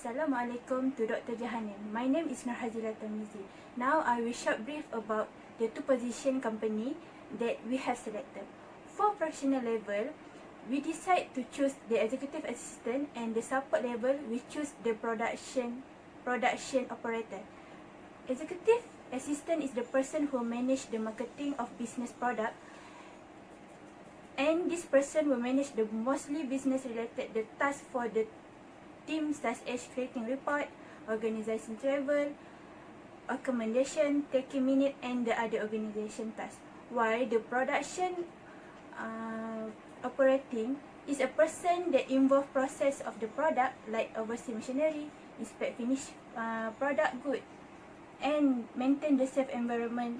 Assalamualaikum to Dr. Jahanan. My name is Nurhazila Tamizi. Now I will short brief about the two position company that we have selected. For fractional level, we decide to choose the executive assistant, and the support level we choose the production operator. Executive assistant is the person who manage the marketing of business product, and this person will manage the mostly business related the task for the team, such as creating report, organizing travel, accommodation, taking minute, and the other organization tasks. While the production operating is a person that involve process of the product, like oversee machinery, inspect finished product good, and maintain the safe environment.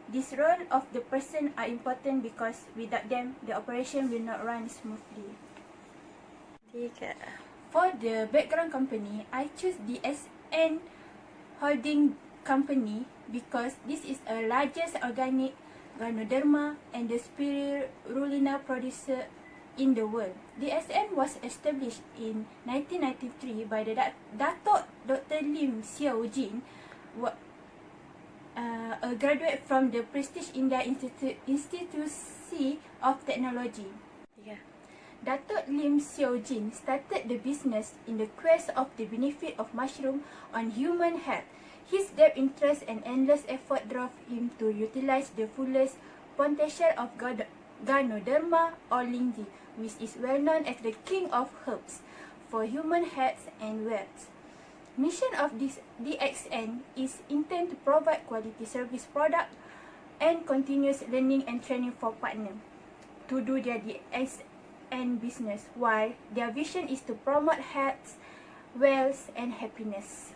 This role of the person are important because without them, the operation will not run smoothly. For the background company, I choose BSMH Holding Company because this is a largest organic Ganoderma and the spirulina producer in the world. BSM was established in 1993 by the Dato' Dr. Lim Xiao Jin, a graduate from the Prestige India Institute of Technology. Dato' Lim Xiao Jin started the business in the quest of the benefit of mushroom on human health. His depth interest and endless effort drove him to utilize the fullest potential of Ganoderma or Lindsay, which is well known as the king of herbs, for human health and wealth. Mission of this DXN is intended to provide quality service product and continuous learning and training for partners to do their DXN business, while their vision is to promote health, wealth, and happiness.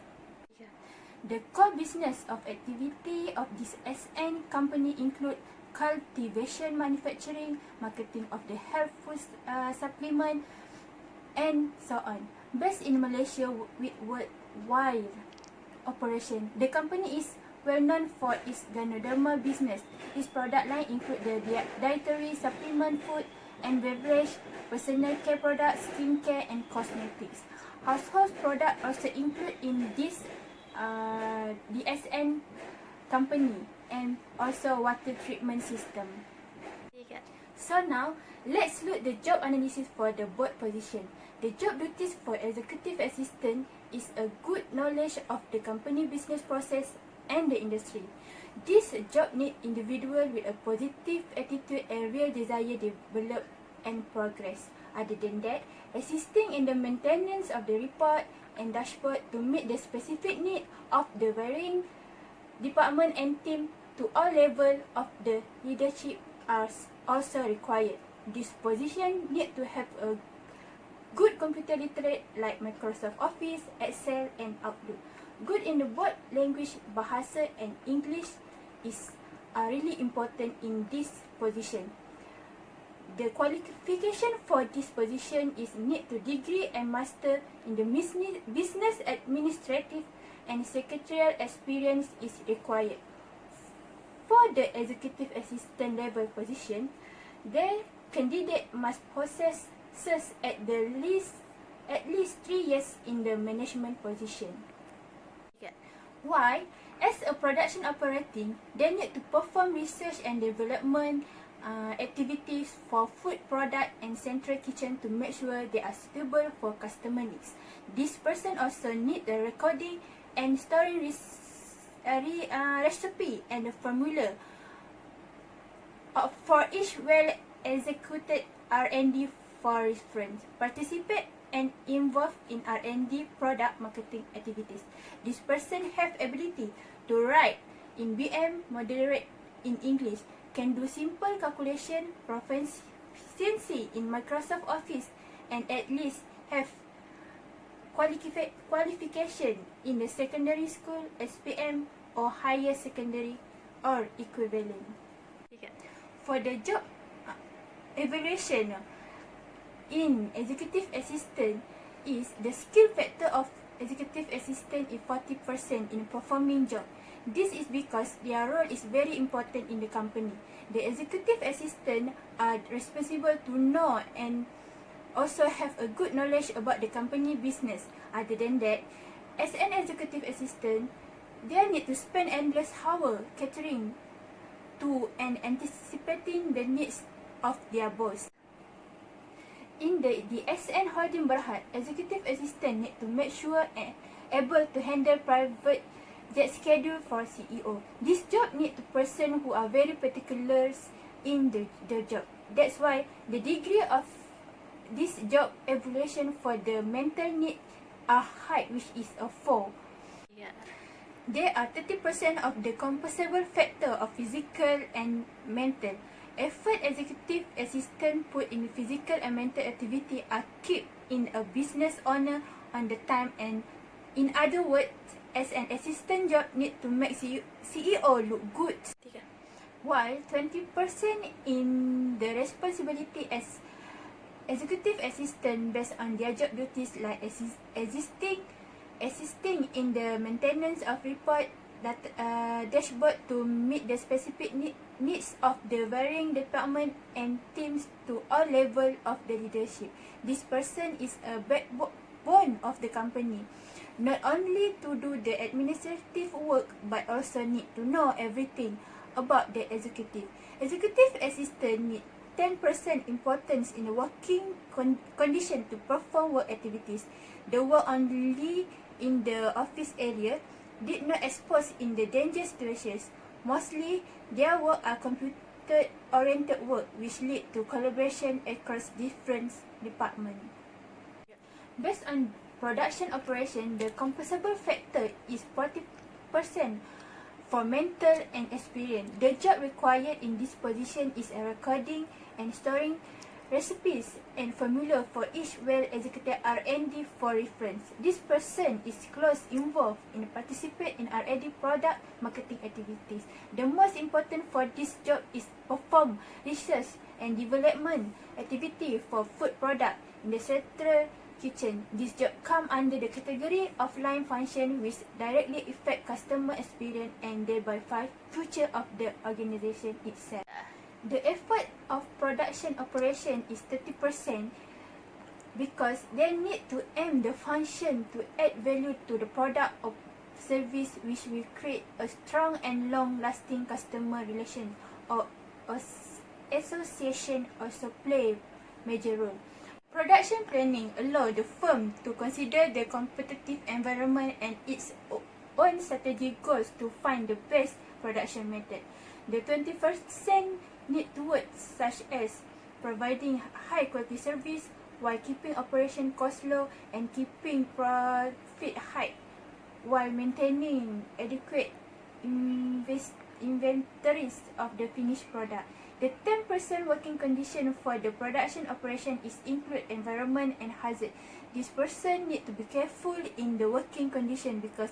The core business of activity of this SN company include cultivation, manufacturing, marketing of the health food supplement, and so on. Based in Malaysia with worldwide operation, the company is well known for its Ganoderma business. Its product line include the dietary supplement, food and beverage, personal care products, skincare, and cosmetics. Household products also include in this DSN company, and also water treatment system. So now, let's look the job analysis for the both position. The job duties for executive assistant is a good knowledge of the company business process and the industry. This job need individual with a positive attitude and real desire to develop and progress. Other than that, assisting in the maintenance of the report and dashboard to meet the specific need of the varying department and team to all level of the leadership are also required. This position need to have a good computer literate like Microsoft Office, Excel, and Outlook. Good in the both language, Bahasa and English is really important in this position. The qualification for this position is need to degree and master in the business administrative and secretarial experience is required. For the executive assistant level position, the candidate must possess at least 3 years in the management position. Why? As a production operating, they need to perform research and development activities for food product and central kitchen to make sure they are suitable for customer needs. This person also need the recording and storing recipe and the formula for each well executed R&D for reference. Participate and involved in R&D product marketing activities. This person have ability to write in BM, moderate in English, can do simple calculation, proficiency in Microsoft Office, and at least have qualification in the secondary school, SPM, or higher secondary or equivalent. For the job evaluation in executive assistant is the skill factor of executive assistant is 40% in performing job. This is because their role is very important in the company. The executive assistant are responsible to know and also have a good knowledge about the company business. Other than that, as an executive assistant, they need to spend endless hours catering to and anticipating the needs of their boss. In the DSN holding Berhad, executive assistant need to make sure and able to handle private jet schedule for CEO. This job need to person who are very particular in the job. That's why the degree of this job evaluation for the mental need are high, which is a 4. Yeah. There are 30% of the compensable factor of physical and mental. Effort executive assistant put in physical and mental activity are kept in a business owner on the time, and in other words, as an assistant job need to make CEO look good. While 20% in the responsibility as executive assistant based on their job duties like assisting in the maintenance of report dashboard to meet the specific needs of the varying department and teams to all level of the leadership. This person is a backbone of the company, not only to do the administrative work but also need to know everything about the executive. Executive assistant need 10% importance in the working condition to perform work activities. The work only in the office area did not expose in the danger situations. Mostly, their work are computer-oriented work which lead to collaboration across different departments. Based on production operation, the compensable factor is 40% for mental and experience. The job required in this position is a recording and storing recipes and formula for each well-executed R&D for reference. This person is closely involved in participate in R&D product marketing activities. The most important for this job is perform research and development activity for food product in the central kitchen. This job come under the category of line function which directly affect customer experience and thereby future of the organization itself. The effort of production operation is 30% because they need to aim the function to add value to the product or service which will create a strong and long-lasting customer relation or association also play major role. Production planning allows the firm to consider the competitive environment and its own strategic goals to find the best production method. The 21st need towards such as providing high quality service while keeping operation cost low and keeping profit high while maintaining adequate inventories of the finished product. The 10% working condition for the production operation is include environment and hazard. This person need to be careful in the working condition because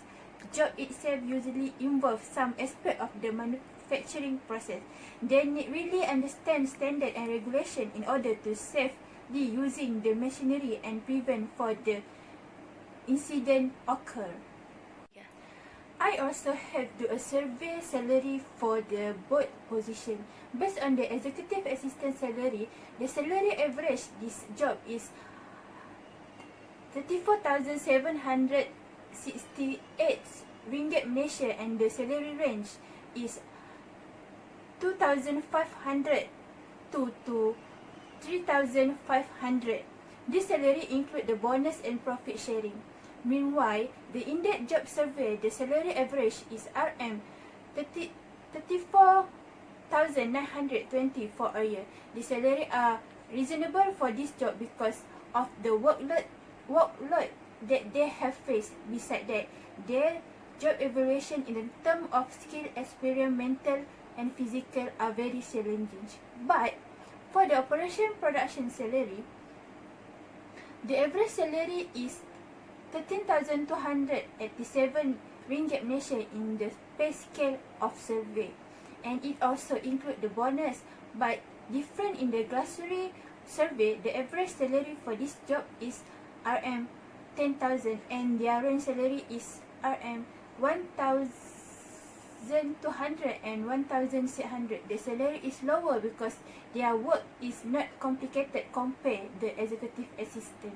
job itself usually involves some aspect of the manufacturing process. They need really understand standard and regulation in order to safely using the machinery and prevent for the incident occur. I also have do a survey salary for the both position. Based on the executive assistant salary, the salary average this job is 34,768 ringgit Malaysia and the salary range is 2,500 to 3,500. This salary include the bonus and profit sharing. Meanwhile, the in-depth job survey, the salary average is RM 34,920 for a year. The salary are reasonable for this job because of the workload that they have faced. Besides that, their job evaluation in the term of skill, experience, mental and physical are very challenging. But for the operation production salary, the average salary is 13,287 ringgit Malaysia in the pay scale of survey, and it also include the bonus. But different in the glossary survey, the average salary for this job is RM 10,000 and their range salary is RM 1,000 1,200 and 1,600. The salary is lower because their work is not complicated compared the executive assistant.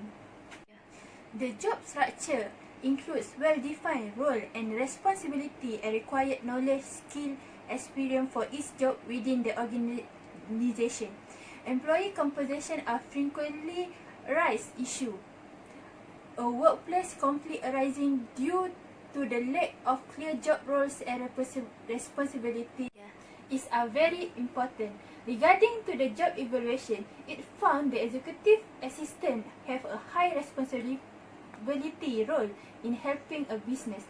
The job structure includes well-defined role and responsibility and required knowledge, skill, experience for each job within the organization. Employee composition are frequently raised issue. A workplace conflict arising due to the lack of clear job roles and responsibility is very important. Regarding to the job evaluation, it found the executive assistant have a high responsibility role in helping a business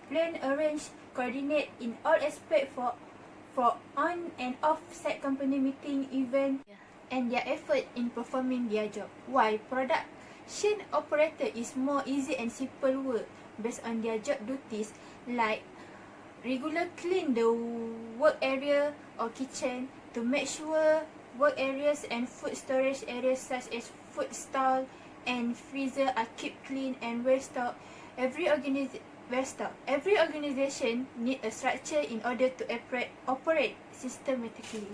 plan, arrange, coordinate in all aspects for on and off-site company meeting, event, and their effort in performing their job. While production operator is more easy and simple work based on their job duties, like regular clean the work area or kitchen, to make sure work areas and food storage areas such as food stall and freezer are kept clean and well stocked. Every organization need a structure in order to operate systematically.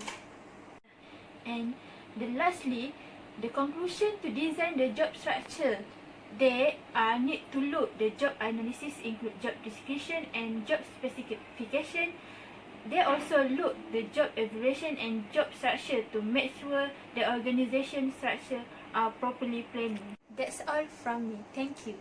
And lastly, the conclusion to design the job structure. They need to look the job analysis include job description and job specification. They also look the job evaluation and job structure to make sure the organization structure are properly planned. That's all from me. Thank you.